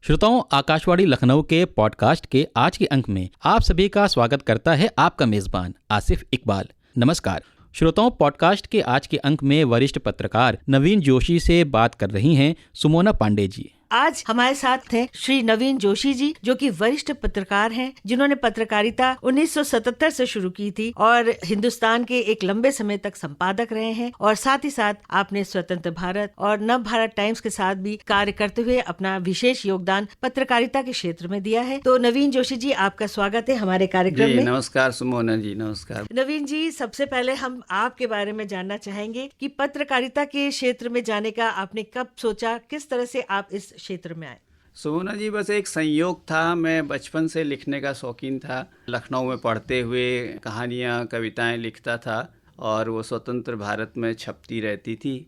श्रोताओं, आकाशवाणी लखनऊ के पॉडकास्ट के आज के अंक में आप सभी का स्वागत करता है आपका मेजबान आसिफ इकबाल। नमस्कार श्रोताओं, पॉडकास्ट के आज के अंक में वरिष्ठ पत्रकार नवीन जोशी से बात कर रही हैं सुमोना पांडे जी। आज हमारे साथ हैं श्री नवीन जोशी जी, जो कि वरिष्ठ पत्रकार हैं, जिन्होंने पत्रकारिता 1977 से शुरू की थी और हिंदुस्तान के एक लंबे समय तक संपादक रहे हैं। और साथ ही साथ आपने स्वतंत्र भारत और नव भारत टाइम्स के साथ भी कार्य करते हुए अपना विशेष योगदान पत्रकारिता के क्षेत्र में दिया है। तो नवीन जोशी जी, आपका स्वागत है हमारे कार्यक्रम में। नमस्कार सुमोना जी, नमस्कार। नवीन जी, सबसे पहले हम आपके बारे में जानना चाहेंगे कि पत्रकारिता के क्षेत्र में जाने का आपने कब सोचा, किस तरह से आप इस क्षेत्र में आए? सुमोना जी, बस एक संयोग था। मैं बचपन से लिखने का शौकीन था। लखनऊ में पढ़ते हुए कहानियाँ, कविताएं लिखता था और वो स्वतंत्र भारत में छपती रहती थी।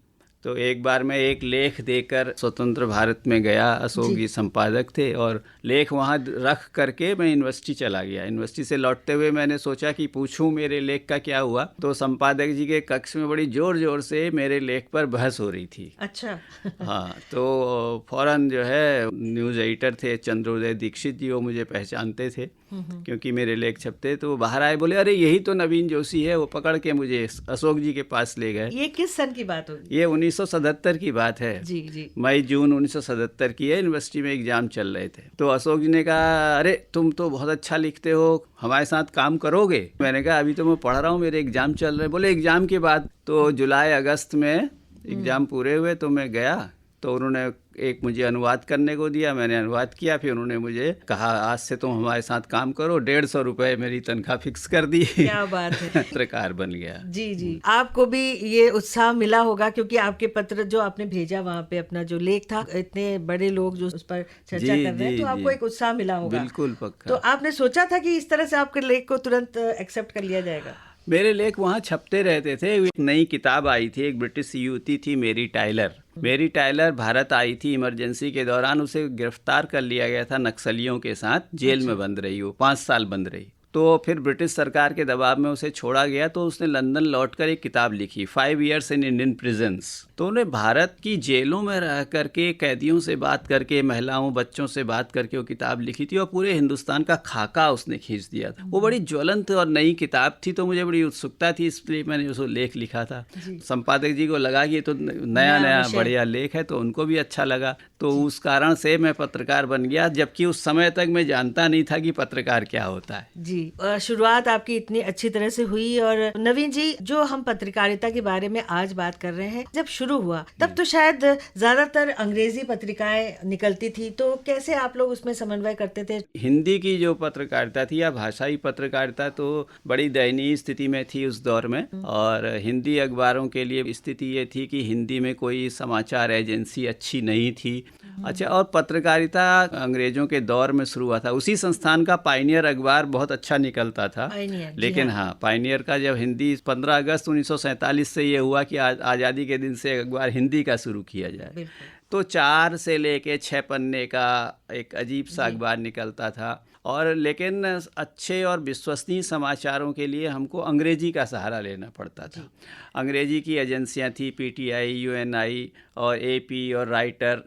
तो एक बार मैं एक लेख देकर स्वतंत्र भारत में गया। अशोक जी संपादक थे और लेख वहाँ रख करके मैं यूनिवर्सिटी चला गया। यूनिवर्सिटी से लौटते हुए मैंने सोचा कि पूछूं मेरे लेख का क्या हुआ। तो संपादक जी के कक्ष में बड़ी जोर जोर से मेरे लेख पर बहस हो रही थी। अच्छा। हाँ, तो फौरन जो है न्यूज़ एडिटर थे चंद्रोदय दीक्षित जी, वो मुझे पहचानते थे क्योंकि मेरे लेख छपते। तो बाहर आए, बोले अरे यही तो नवीन जोशी है। वो पकड़ के मुझे अशोक जी के पास ले गए। ये किस सन की बात होगी? ये 1977 की बात है। जी जी। मई जून 1977 की है। यूनिवर्सिटी में एग्जाम चल रहे थे। तो अशोक जी ने कहा, अरे तुम तो बहुत अच्छा लिखते हो, हमारे साथ काम करोगे? मैंने कहा अभी तो मैं पढ़ रहा हूँ, मेरे एग्जाम चल रहे हैं। बोले एग्जाम के बाद? तो जुलाई अगस्त में एग्जाम पूरे हुए तो मैं गया। तो उन्होंने एक मुझे अनुवाद करने को दिया, मैंने अनुवाद किया। फिर उन्होंने मुझे कहा आज से तुम हमारे साथ काम करो, 150 रुपये मेरी तनख्वाह फिक्स कर दी। क्या बात है। पत्रकार बन गया। जी जी। आपको भी ये उत्साह मिला होगा क्योंकि आपके पत्र जो आपने भेजा वहाँ पे, अपना जो लेख था, इतने बड़े लोग जो उस पर चर्चा कर रहे हैं, तो आपको एक उत्साह मिला होगा। बिल्कुल पक्का। तो आपने सोचा था कि इस तरह से आपके लेख को तुरंत एक्सेप्ट कर लिया जाएगा? मेरे लेख वहाँ छपते रहते थे। एक नई किताब आई थी, एक ब्रिटिश युवती थी मेरी टाइलर। मेरी टाइलर भारत आई थी इमरजेंसी के दौरान। उसे गिरफ्तार कर लिया गया था नक्सलियों के साथ। जेल में बंद रही, वो 5 साल बंद रही। तो फिर ब्रिटिश सरकार के दबाव में उसे छोड़ा गया। तो उसने लंदन लौटकर एक किताब लिखी, 5 Years in Indian Prisons। तो उन्हें भारत की जेलों में रह करके कैदियों से बात करके, महिलाओं बच्चों से बात करके वो किताब लिखी थी और पूरे हिंदुस्तान का खाका उसने खींच दिया था। वो बड़ी ज्वलंत और नई किताब थी। तो मुझे बड़ी उत्सुकता थी, इसलिए मैंने उसको लेख लिखा था। संपादक जी को लगा कि ये तो नया बढ़िया लेख है, तो उनको भी अच्छा लगा। तो उस कारण से मैं पत्रकार बन गया, जबकि उस समय तक मैं जानता नहीं था कि पत्रकार क्या होता है। जी, शुरुआत आपकी इतनी अच्छी तरह से हुई। और नवीन जी, जो हम पत्रकारिता के बारे में आज बात कर रहे हैं, जब शुरू हुआ तब तो शायद ज्यादातर अंग्रेजी पत्रिकाएं निकलती थी। तो कैसे आप लोग उसमें समन्वय करते थे? हिंदी की जो पत्रकारिता थी या भाषाई पत्रकारिता तो बड़ी दयनीय स्थिति में थी उस दौर में। और हिंदी अखबारों के लिए स्थिति ये थी कि हिंदी में कोई समाचार एजेंसी अच्छी नहीं थी। अच्छा, और पत्रकारिता अंग्रेजों के दौर में शुरू हुआ था। उसी संस्थान का पायनियर अखबार बहुत अच्छा निकलता था। लेकिन हाँ, पायनियर का जब हिंदी 15 अगस्त 1947 से ये हुआ कि आज़ादी के दिन से अखबार हिंदी का शुरू किया जाए। तो 4 से लेके 6 पन्ने का एक अजीब सा अखबार निकलता था। और लेकिन अच्छे और विश्वसनीय समाचारों के लिए हमको अंग्रेजी का सहारा लेना पड़ता था। अंग्रेजी की एजेंसियां थी, पीटीआई, यूएनआई और एपी और राइटर।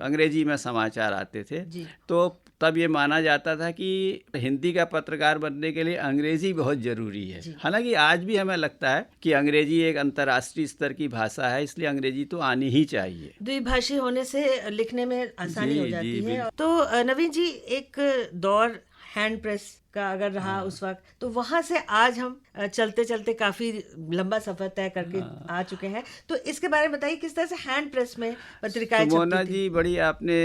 अंग्रेजी में समाचार आते थे। तो तब ये माना जाता था कि हिंदी का पत्रकार बनने के लिए अंग्रेजी बहुत ज़रूरी है। हालांकि आज भी हमें लगता है कि अंग्रेजी एक अंतर्राष्ट्रीय स्तर की भाषा है, इसलिए अंग्रेजी तो आनी ही चाहिए। द्विभाषी होने से लिखने में आसानी हो जाती है। तो नवीन जी, एक दौर हैंड प्रेस का अगर रहा उस वक्त, तो वहां से आज हम चलते चलते काफी लंबा सफर तय करके आ चुके हैं। तो इसके बारे में बताइए, किस तरह से हैंड प्रेस में पत्रिकाएं छपती थी? सुमोना जी, बड़ी आपने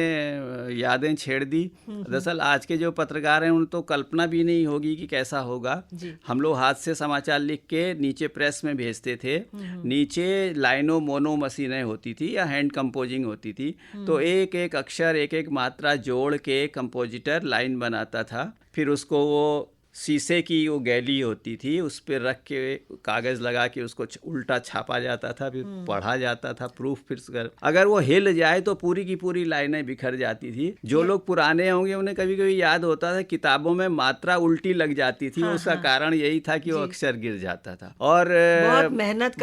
यादें छेड़ दी। दरअसल आज के जो पत्रकार हैं उन तो कल्पना भी नहीं होगी कि कैसा होगा। हम लोग हाथ से समाचार लिख के नीचे प्रेस में भेजते थे। नीचे लाइनों मोनो मशीनें होती थी या हैंड कंपोजिंग होती थी। तो एक एक अक्षर, एक एक मात्रा जोड़ के कंपोजिटर लाइन बनाता था। फिर उसको वो शीशे की वो गैली होती थी, उस पर रख के कागज़ लगा के उसको उल्टा छापा जाता था, फिर पढ़ा जाता था प्रूफ। फिर अगर वो हिल जाए तो पूरी की पूरी लाइनें बिखर जाती थी। जो लोग पुराने होंगे उन्हें कभी कभी याद होता था किताबों में मात्रा उल्टी लग जाती थी। उसका कारण यही था कि वो अक्षर गिर जाता था और बहुत मेहनत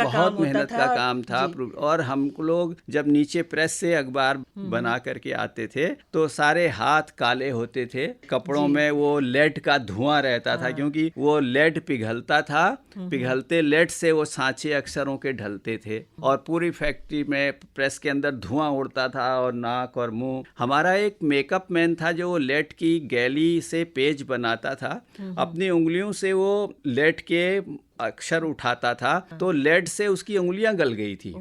का काम था। और हम लोग जब नीचे प्रेस से अखबार बना करके आते थे तो सारे हाथ काले होते थे, कपड़ों में वो लेड का धुआं रहता था, क्योंकि वो लेड पिघलता था, पिघलते लेड से वो सांचे अक्षरों के ढलते थे और पूरी फैक्ट्री में प्रेस के अंदर धुआं उड़ता था और नाक और मुंह। हमारा एक मेकअप मैन था जो लेड की गैली से पेज बनाता था, अपनी उंगलियों से वो लेड के अक्षर उठाता था तो लेड से उसकी उंगलियां गल गई थी।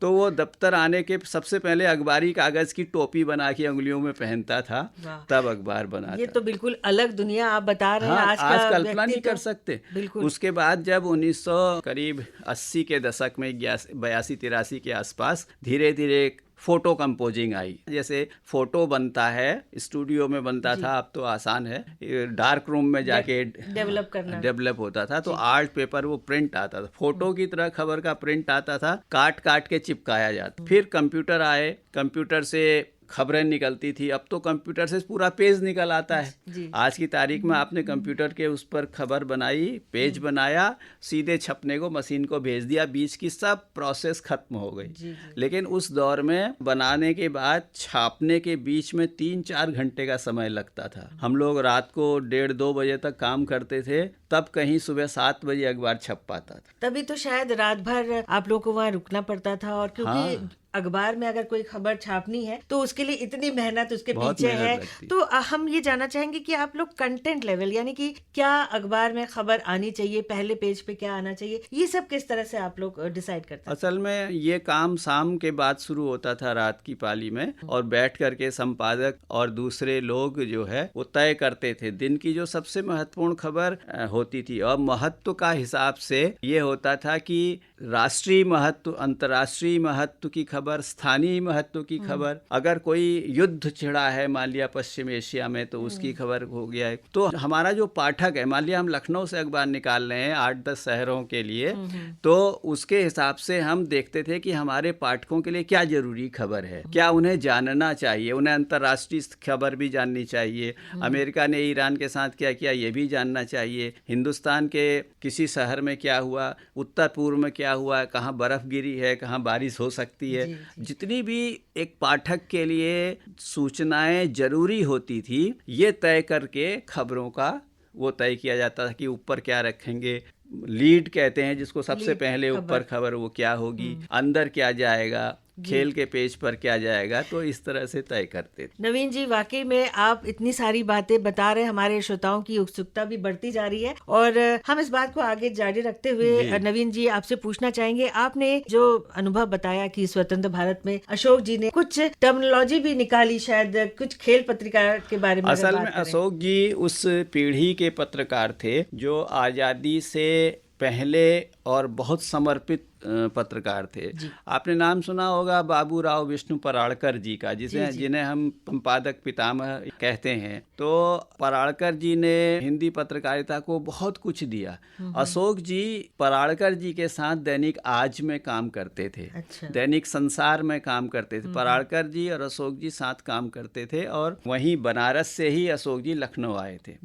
तो वो दफ्तर आने के सबसे पहले अखबारी कागज की टोपी बना के उंगलियों में पहनता था, तब अखबार बनाता। ये तो बिल्कुल अलग दुनिया आप बता रहे हैं। हाँ, आज कल्पना नहीं कर सकते। बिल्कुल। उसके बाद जब 1900 करीब 80 के दशक में 82-83 के आसपास धीरे धीरे फोटो कंपोजिंग आई। जैसे फोटो बनता है स्टूडियो में बनता था, अब तो आसान है, डार्क रूम में जाके डेवलप होता था। तो आर्ट पेपर वो प्रिंट आता था, फोटो की तरह खबर का प्रिंट आता था, काट काट के चिपकाया जाता। फिर कंप्यूटर आए, कंप्यूटर से खबरें निकलती थी। अब तो कंप्यूटर से पूरा पेज निकल आता है। आज की तारीख में आपने कंप्यूटर के उस पर खबर बनाई, पेज बनाया, सीधे छपने को मशीन को भेज दिया, बीच की सब प्रोसेस खत्म हो गई। लेकिन उस दौर में बनाने के बाद छापने के बीच में 3-4 घंटे का समय लगता था। हम लोग रात को 1:30-2 बजे तक काम करते थे, तब कहीं सुबह 7 बजे अखबार छप पाता था। तभी तो शायद रात भर आप लोगों को वहाँ रुकना पड़ता था। और क्योंकि अखबार में अगर कोई खबर छापनी है तो उसके लिए इतनी मेहनत उसके पीछे है। तो हम ये जानना चाहेंगे कि आप लोग कंटेंट लेवल, यानी कि क्या अखबार में खबर आनी चाहिए, पहले पेज पे क्या आना चाहिए, ये सब किस तरह से आप लोग डिसाइड करते हैं? असल में ये काम शाम के बाद शुरू होता था, रात की पाली में, और बैठ करके संपादक और दूसरे लोग जो है वो तय करते थे दिन की जो सबसे महत्वपूर्ण खबर होती थी। और महत्व का हिसाब से ये होता था कि राष्ट्रीय महत्व, अंतर्राष्ट्रीय महत्व की खबर, स्थानीय महत्व की खबर। अगर कोई युद्ध छिड़ा है मान लिया पश्चिम एशिया में तो उसकी खबर हो गया है। तो हमारा जो पाठक है, मान लिया हम लखनऊ से अखबार निकाल रहे हैं 8-10 शहरों के लिए, तो उसके हिसाब से हम देखते थे कि हमारे पाठकों के लिए क्या जरूरी खबर है, क्या उन्हें जानना चाहिए, उन्हें अंतर्राष्ट्रीय खबर भी जाननी चाहिए, अमेरिका ने ईरान के साथ क्या किया ये भी जानना चाहिए, हिंदुस्तान के किसी शहर में क्या हुआ, उत्तर पूर्व में क्या हुआ, कहाँ बर्फ गिरी है, कहाँ बारिश हो सकती है। जितनी भी एक पाठक के लिए सूचनाएं जरूरी होती थी, ये तय करके खबरों का वो तय किया जाता था कि ऊपर क्या रखेंगे। लीड कहते हैं जिसको, सबसे पहले ऊपर खबर वो क्या होगी, अंदर क्या जाएगा, खेल के पेज पर क्या जाएगा। तो इस तरह से तय करते थे। नवीन जी, वाकई में आप इतनी सारी बातें बता रहे हैं, हमारे श्रोताओं की उत्सुकता भी बढ़ती जा रही है। और हम इस बात को आगे जारी रखते हुए नवीन जी आपसे पूछना चाहेंगे, आपने जो अनुभव बताया कि स्वतंत्र भारत में अशोक जी ने कुछ टर्मिनोलॉजी भी निकाली, शायद कुछ खेल पत्रिका के बारे में। असल में अशोक जी उस पीढ़ी के पत्रकार थे जो आजादी से पहले और बहुत समर्पित पत्रकार थे। आपने नाम सुना होगा बाबूराव विष्णु पराड़कर जी का, जिन्हें हम संपादक पितामह कहते हैं। तो पराड़कर जी ने हिंदी पत्रकारिता को बहुत कुछ दिया। अशोक जी पराड़कर जी के साथ दैनिक आज में काम करते थे। दैनिक संसार में काम करते थे। पराड़कर जी और अशोक जी साथ काम करते थे और वहीं बनारस से ही अशोक जी लखनऊ आए थे।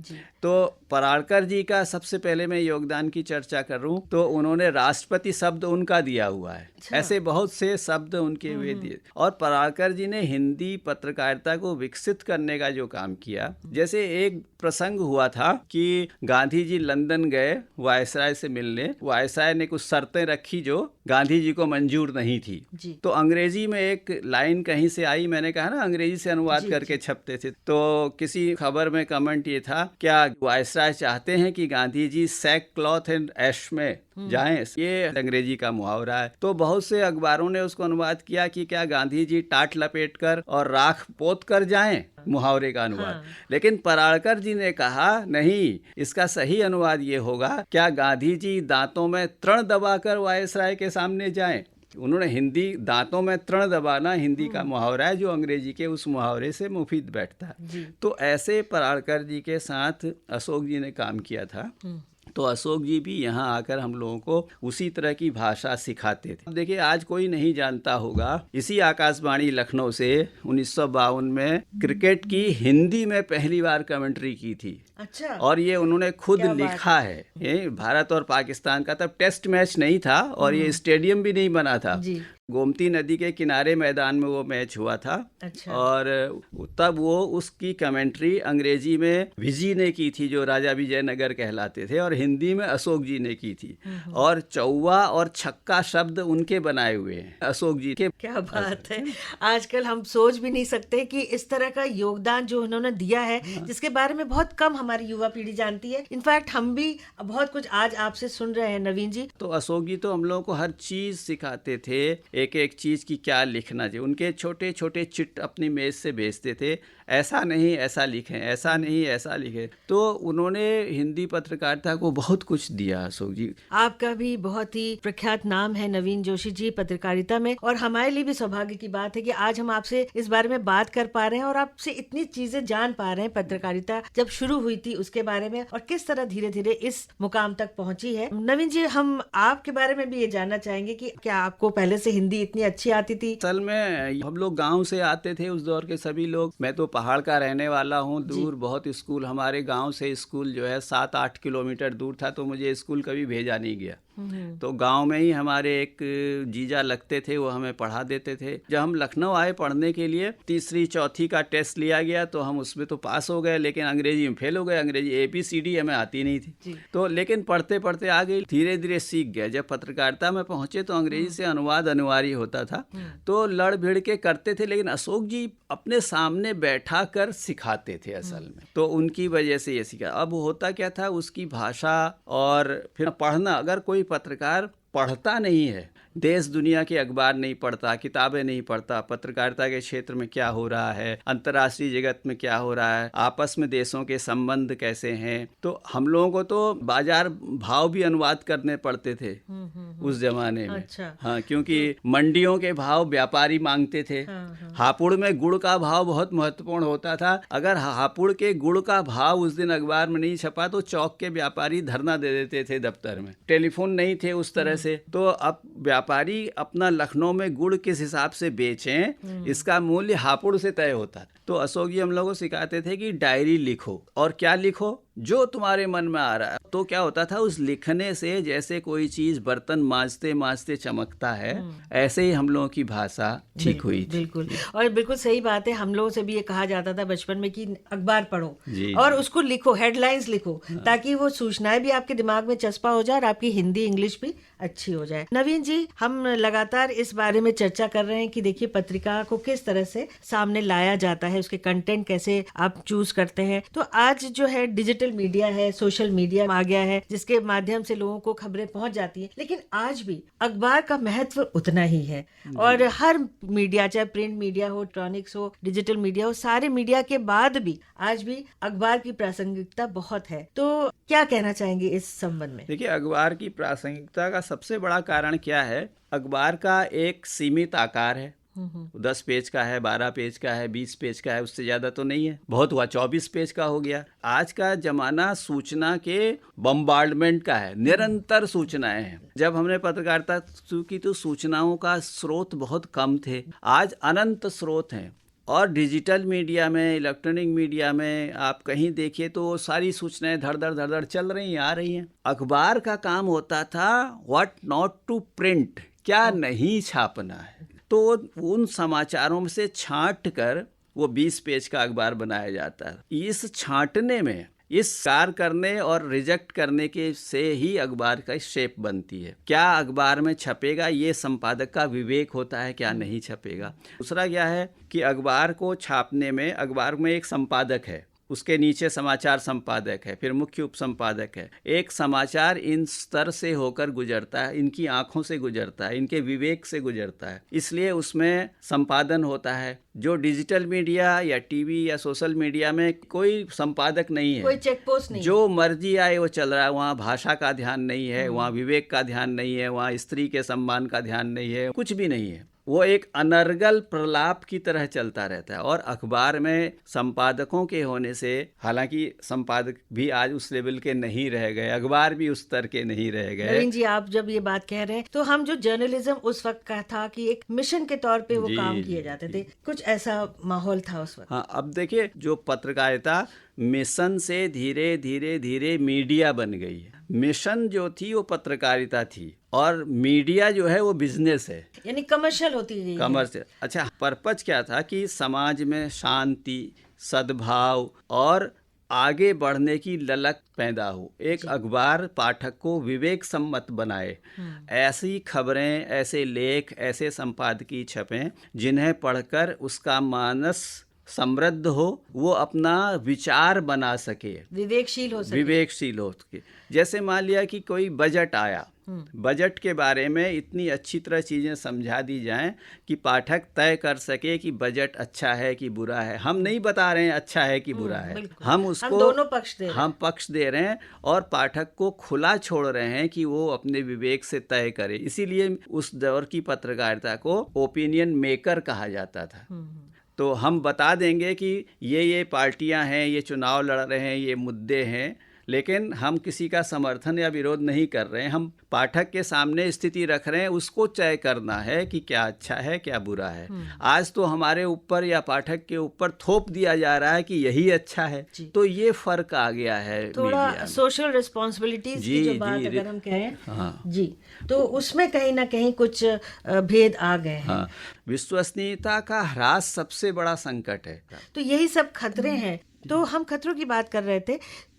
तो पराड़कर जी का सबसे पहले मैं योगदान की चर्चा करूं तो उन्होंने राष्ट्रपति शब्द उनका दिया हुआ है। ऐसे बहुत से शब्द उनके हुए दिए। और पराड़कर जी ने हिंदी पत्रकारिता को विकसित करने का जो काम किया, जैसे एक प्रसंग हुआ था कि गांधी जी लंदन गए वायसराय से मिलने। वायसराय ने कुछ शर्तें रखी जो गांधी जी को मंजूर नहीं थी। तो अंग्रेजी में एक लाइन कहीं से आई, मैंने कहा ना अंग्रेजी से अनुवाद करके छपते थे। तो किसी खबर में कमेंट ये था, क्या वायसराय चाहते हैं कि Gandhi ji sac cloth and ऐश में जाएं? ये अंग्रेजी का मुहावरा है। तो बहुत से अखबारों ने उसको अनुवाद किया कि क्या गांधी जी टाट लपेट कर और राख पोत कर जाएं, मुहावरे का अनुवाद। लेकिन पराड़कर जी ने कहा नहीं, इसका सही अनुवाद ये होगा, क्या गांधी जी दांतों में तृण दबाकर वायसराय के सामने जाएं। उन्होंने हिंदी दांतों में तृण दबाना हिंदी का मुहावरा है जो अंग्रेजी के उस मुहावरे से मुफीद बैठता है। तो ऐसे पराड़कर जी के साथ अशोक जी ने काम किया था। तो अशोक जी भी यहाँ आकर हम लोगों को उसी तरह की भाषा सिखाते थे। देखिए आज कोई नहीं जानता होगा, इसी आकाशवाणी लखनऊ से 1952 में क्रिकेट की हिंदी में पहली बार कमेंट्री की थी। अच्छा। और ये उन्होंने खुद लिखा है। ये भारत और पाकिस्तान का तब टेस्ट मैच नहीं था और ये स्टेडियम भी नहीं बना था। गोमती नदी के किनारे मैदान में वो मैच हुआ था। अच्छा। और तब वो उसकी कमेंट्री अंग्रेजी में विजी ने की थी जो राजा विजयनगर कहलाते थे, और हिंदी में अशोक जी ने की थी। और चौवा और छक्का शब्द उनके बनाए हुए हैं अशोक जी के। क्या बात है। आजकल हम सोच भी नहीं सकते कि इस तरह का योगदान जो उन्होंने दिया है, जिसके बारे में बहुत कम हमारी युवा पीढ़ी जानती है। इनफैक्ट हम भी बहुत कुछ आज आपसे सुन रहे हैं नवीन जी। तो अशोक जी तो हम लोगों को हर चीज सिखाते थे, एक एक चीज की क्या लिखना चाहिए। उनके छोटे छोटे चिट अपनी मेज से भेजते थे, ऐसा नहीं ऐसा लिखें, ऐसा नहीं ऐसा लिखें। तो उन्होंने हिंदी पत्रकारिता को बहुत कुछ दिया अशोक जी। आपका भी बहुत ही प्रख्यात नाम है नवीन जोशी जी पत्रकारिता में, और हमारे लिए भी सौभाग्य की बात है कि आज हम आपसे इस बारे में बात कर पा रहे हैं और आपसे इतनी चीजें जान पा रहे हैं। पत्रकारिता जब शुरू हुई थी उसके बारे में और किस तरह धीरे धीरे इस मुकाम तक पहुंची है। नवीन जी, हम आपके बारे में भी ये जानना चाहेंगे कि क्या आपको पहले से हिंदी इतनी अच्छी आती थी? असल में हम लोग गाँव से आते थे उस दौर के सभी लोग। मैं तो पहाड़ का रहने वाला हूँ, दूर बहुत स्कूल, हमारे गांव से स्कूल जो है 7-8 किलोमीटर दूर था, तो मुझे स्कूल कभी भेजा नहीं गया। तो गांव में ही हमारे एक जीजा लगते थे, वो हमें पढ़ा देते थे। जब हम लखनऊ आए पढ़ने के लिए, तीसरी चौथी का टेस्ट लिया गया तो हम उसमें तो पास हो गए, लेकिन अंग्रेजी में फेल हो गए। अंग्रेजी ABCD हमें आती नहीं थी। तो लेकिन पढ़ते पढ़ते आगे धीरे धीरे सीख गए। जब पत्रकारिता में पहुंचे तो अंग्रेजी से अनुवाद अनिवार्य होता था, तो लड़ भिड़ के करते थे, लेकिन अशोक जी अपने सामने बैठा कर सिखाते थे असल में। तो उनकी वजह से ये सीखा। अब होता क्या था, उसकी भाषा और फिर पढ़ना, अगर कोई पत्रकार पढ़ता नहीं है, देश दुनिया के अखबार नहीं पढ़ता, किताबें नहीं पढ़ता, पत्रकारिता के क्षेत्र में क्या हो रहा है, अंतर्राष्ट्रीय जगत में क्या हो रहा है, आपस में देशों के संबंध कैसे हैं, तो हम लोगों को तो बाजार भाव भी अनुवाद करने पड़ते थे उस जमाने में। अच्छा। हाँ, क्योंकि मंडियों के भाव व्यापारी मांगते थे। हापुड़ में गुड़ का भाव बहुत महत्वपूर्ण होता था। अगर हापुड़ के गुड़ का भाव उस दिन अखबार में नहीं छपा तो चौक के व्यापारी धरना दे देते थे दफ्तर में। टेलीफोन नहीं थे उस तरह से, तो अब व्यापारी अपना लखनऊ में गुड़ किस हिसाब से बेचें, इसका मूल्य हापुड़ से तय होता है। तो अशोक जी हम लोगों को सिखाते थे कि डायरी लिखो, और क्या लिखो, जो तुम्हारे मन में आ रहा है। तो क्या होता था, उस लिखने से जैसे कोई चीज बर्तन मांजते मांजते चमकता है, ऐसे ही हम लोगों की भाषा ठीक हुई थी। बिल्कुल, और बिल्कुल सही बात है। हम लोगों से भी ये कहा जाता था बचपन में कि अखबार पढ़ो और उसको लिखो, हेडलाइंस लिखो, ताकि वो सूचनाएं भी आपके दिमाग में चस्पा हो जाए और आपकी हिंदी इंग्लिश भी अच्छी हो जाए। नवीन जी, हम लगातार इस बारे में चर्चा कर रहे हैं कि देखिए पत्रिका को किस तरह से सामने लाया जाता है, उसके कंटेंट कैसे आप चूज करते हैं। तो आज जो है डिजिटल मीडिया है, सोशल मीडिया आ गया है, जिसके माध्यम से लोगों को खबरें पहुंच जाती हैं, लेकिन आज भी अखबार का महत्व उतना ही है। और हर मीडिया, चाहे प्रिंट मीडिया हो, इलेक्ट्रॉनिक्स हो, डिजिटल मीडिया हो, सारे मीडिया के बाद भी आज भी अखबार की प्रासंगिकता बहुत है। तो क्या कहना चाहेंगे इस संबंध में? देखिए, अखबार की प्रासंगिकता का सबसे बड़ा कारण क्या है, अखबार का एक सीमित आकार है। 10 पेज का है, 12 पेज का है, 20 पेज का है, उससे ज्यादा तो नहीं है। बहुत हुआ 24 पेज का हो गया। आज का जमाना सूचना के बम्बार्डमेंट का है, निरंतर सूचनाएं हैं। जब हमने पत्रकारिता शुरू की तो सूचनाओं का स्रोत बहुत कम थे, आज अनंत स्रोत हैं। और डिजिटल मीडिया में, इलेक्ट्रॉनिक मीडिया में आप कहीं देखिए तो सारी सूचनाएं धड़ धड़ चल रही हैं, आ रही हैं। अखबार का काम होता था व्हाट नॉट टू प्रिंट, क्या नहीं छापना है। तो उन समाचारों में से छांट कर वो 20 पेज का अखबार बनाया जाता है। इस छांटने में, इस कार्य करने और रिजेक्ट करने के से ही अखबार का शेप बनती है। क्या अखबार में छपेगा, ये संपादक का विवेक होता है, क्या नहीं छपेगा। दूसरा क्या है कि अखबार को छापने में, अखबार में एक संपादक है उसके नीचे समाचार संपादक है, फिर मुख्य उपसंपादक है। एक समाचार इन स्तर से होकर गुजरता है, इनकी आंखों से गुजरता है, इनके विवेक से गुजरता है, इसलिए उसमें संपादन होता है। जो डिजिटल मीडिया या टीवी या सोशल मीडिया में कोई संपादक नहीं है, कोई चेक पोस्ट नहीं, जो मर्जी आए वो चल रहा है। वहाँ भाषा का ध्यान नहीं है, वहाँ विवेक का ध्यान नहीं है, वहाँ स्त्री के सम्मान का ध्यान नहीं है, कुछ भी नहीं है। वो एक अनर्गल प्रलाप की तरह चलता रहता है। और अखबार में संपादकों के होने से, हालांकि संपादक भी आज उस लेवल के नहीं रह गए, अखबार भी उस स्तर के नहीं रह गए। नवीन जी, आप जब ये बात कह रहे हैं तो हम जो जर्नलिज्म उस वक्त का था कि एक मिशन के तौर पे वो काम किए जाते थे, कुछ ऐसा माहौल था उस वक्त। हाँ, अब देखिए, जो पत्रकारिता मिशन से धीरे धीरे धीरे मीडिया बन गई है। मिशन जो थी वो पत्रकारिता थी, और मीडिया जो है वो बिजनेस है, यानी कमर्शियल होती गई है। कमर्शियल। अच्छा, पर्पज क्या था कि समाज में शांति, सद्भाव और आगे बढ़ने की ललक पैदा हो। एक अखबार पाठक को विवेक सम्मत बनाए, ऐसी खबरें, ऐसे लेख, ऐसे संपादकीय छपें जिन्हें पढ़कर उसका मानस समृद्ध हो, वो अपना विचार बना सके, विवेकशील हो सके। विवेकशील हो सके। जैसे मान लिया कि कोई बजट आया, बजट के बारे में इतनी अच्छी तरह चीज़ें समझा दी जाएं कि पाठक तय कर सके कि बजट अच्छा है कि बुरा है। हम नहीं बता रहे हैं अच्छा है कि बुरा है, हम उसको, हम दोनों पक्ष दे रहे हैं। हम पक्ष दे रहे हैं और पाठक को खुला छोड़ रहे हैं कि वो अपने विवेक से तय करे। इसीलिए उस दौर की पत्रकारिता को ओपिनियन मेकर कहा जाता था। तो हम बता देंगे कि ये पार्टियां हैं, ये चुनाव लड़ रहे हैं, ये मुद्दे हैं, लेकिन हम किसी का समर्थन या विरोध नहीं कर रहे हैं। हम पाठक के सामने स्थिति रख रहे हैं, उसको तय करना है कि क्या अच्छा है क्या बुरा है। आज तो हमारे ऊपर या पाठक के ऊपर थोप दिया जा रहा है कि यही अच्छा है। तो ये फर्क आ गया है थोड़ा सोशल रिस्पॉन्सिबिलिटीज की जो बात अगर हम कहें, हाँ जी, तो उसमें कहीं ना कहीं कुछ भेद आ गए हैं। हाँ, विश्वसनीयता का ह्रास सबसे बड़ा संकट है। तो यही सब खतरे हैं। तो हम खतरों की बात कर रहे थे,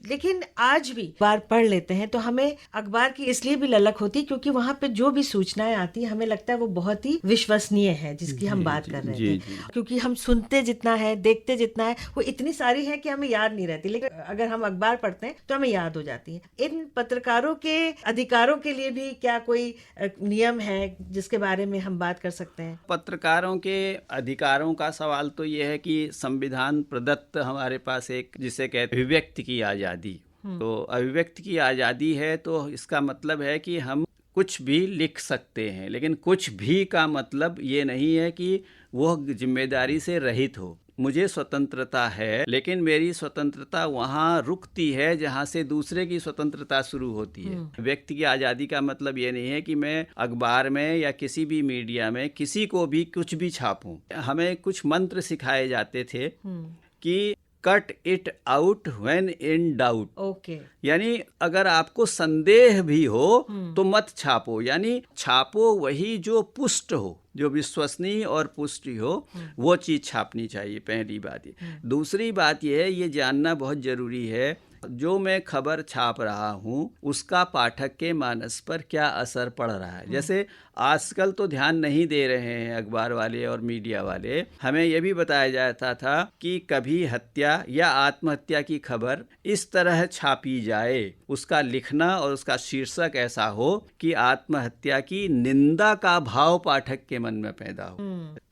लेकिन आज भी अखबार पढ़ लेते हैं तो हमें अखबार की इसलिए भी ललक होती है क्योंकि वहाँ पे जो भी सूचनाएं आती है हमें लगता है वो बहुत ही विश्वसनीय है, जिसकी हम बात कर रहे थे। क्योंकि हम सुनते जितना है, देखते जितना है, वो इतनी सारी है कि हमें याद नहीं रहती, लेकिन अगर हम अखबार पढ़ते हैं तो हमें याद हो जाती है। इन पत्रकारों के अधिकारों के लिए भी क्या कोई नियम है जिसके बारे में हम बात कर सकते हैं? पत्रकारों के अधिकारों का सवाल तो ये है कि संविधान प्रदत्त हमारे पास एक, जिसे कहते हैं अभिव्यक्ति की आजादी। तो अभिव्यक्ति की आज़ादी है, तो इसका मतलब है कि हम कुछ भी लिख सकते हैं, लेकिन कुछ भी का मतलब ये नहीं है कि वो जिम्मेदारी से रहित हो। मुझे स्वतंत्रता है, लेकिन मेरी स्वतंत्रता वहाँ रुकती है जहाँ से दूसरे की स्वतंत्रता शुरू होती है। व्यक्ति की आज़ादी का मतलब ये नहीं है कि मैं अखबार में या किसी भी मीडिया में किसी को भी कुछ भी छापूं। हमें कुछ मंत्र सिखाए जाते थे कि cut it out when in doubt. Okay, यानी अगर आपको संदेह भी हो तो मत छापो, यानी छापो वही जो पुष्ट हो, जो विश्वसनीय और पुष्टि हो, वो चीज़ छापनी चाहिए। पहली बात ये। दूसरी बात ये है, ये जानना बहुत ज़रूरी है, जो मैं खबर छाप रहा हूँ उसका पाठक के मानस पर क्या असर पड़ रहा है। जैसे आजकल तो ध्यान नहीं दे रहे हैं अखबार वाले और मीडिया वाले। हमें यह भी बताया जाता था कि कभी हत्या या आत्महत्या की खबर इस तरह छापी जाए, उसका लिखना और उसका शीर्षक ऐसा हो कि आत्महत्या की निंदा का भाव पाठक के मन में पैदा हो।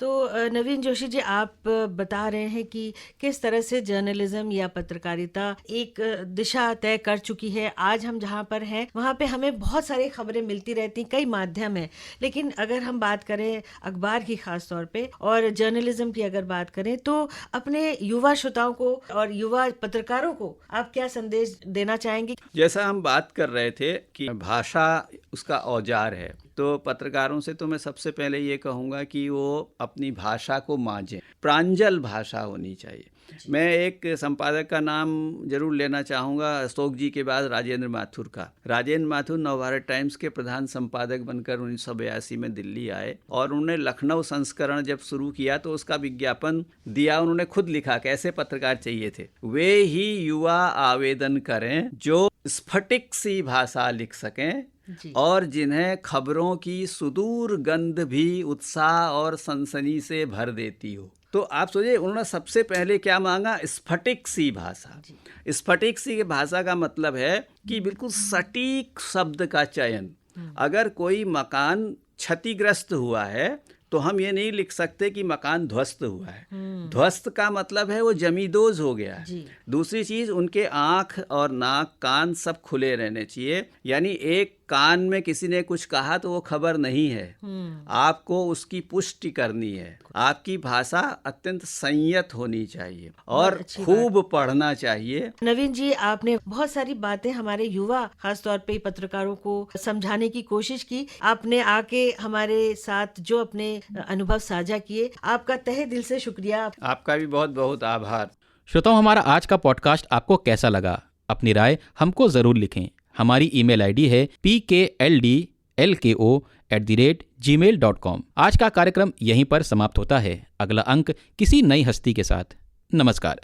तो नवीन जोशी जी, आप बता रहे हैं कि किस तरह से जर्नलिज्म या पत्रकारिता एक दिशा तय कर चुकी है। आज हम जहाँ पर हैं वहाँ पे हमें बहुत सारी खबरें मिलती रहती, कई माध्यम है, लेकिन अगर हम बात करें अखबार की खास तौर पे और जर्नलिज्म की अगर बात करें, तो अपने युवा श्रोताओं को और युवा पत्रकारों को आप क्या संदेश देना चाहेंगे? जैसा हम बात कर रहे थे कि भाषा उसका औजार है, तो पत्रकारों से तो मैं सबसे पहले ये कहूँगा कि वो अपनी भाषा को मांझें। प्रांजल भाषा होनी चाहिए। मैं एक संपादक का नाम जरूर लेना चाहूँगा, अशोक जी के बाद राजेंद्र माथुर का। राजेंद्र माथुर नवभारत टाइम्स के प्रधान संपादक बनकर 1982 में दिल्ली आए और उन्होंने लखनऊ संस्करण जब शुरू किया तो उसका विज्ञापन दिया। उन्होंने खुद लिखा कैसे पत्रकार चाहिए थे, वे ही युवा आवेदन करें जो स्फटिक सी भाषा लिख सकें और जिन्हें खबरों की सुदूर गंध भी उत्साह और सनसनी से भर देती हो। तो आप सोचिए उन्होंने सबसे पहले क्या मांगा, स्फटिक सी भाषा। स्फटिक सी भाषा का मतलब है कि बिल्कुल सटीक शब्द का चयन। अगर कोई मकान क्षतिग्रस्त हुआ है तो हम ये नहीं लिख सकते कि मकान ध्वस्त हुआ है। ध्वस्त का मतलब है वो जमींदोज हो गया है। दूसरी चीज, उनके आँख और नाक कान सब खुले रहने चाहिए, यानी एक कान में किसी ने कुछ कहा तो वो खबर नहीं है, आपको उसकी पुष्टि करनी है। आपकी भाषा अत्यंत संयत होनी चाहिए और खूब पढ़ना चाहिए। नवीन जी, आपने बहुत सारी बातें हमारे युवा खासतौर पे पत्रकारों को समझाने की कोशिश की। आपने आके हमारे साथ जो अपने अनुभव साझा किए, आपका तहे दिल से शुक्रिया। आपका भी बहुत बहुत आभार। श्रोताओं, हमारा आज का पॉडकास्ट आपको कैसा लगा? अपनी राय हमको ज़रूर लिखें। हमारी ईमेल आईडी है pkldlko@gmail.com। आज का कार्यक्रम यहीं पर समाप्त होता है। अगला अंक किसी नई हस्ती के साथ। नमस्कार।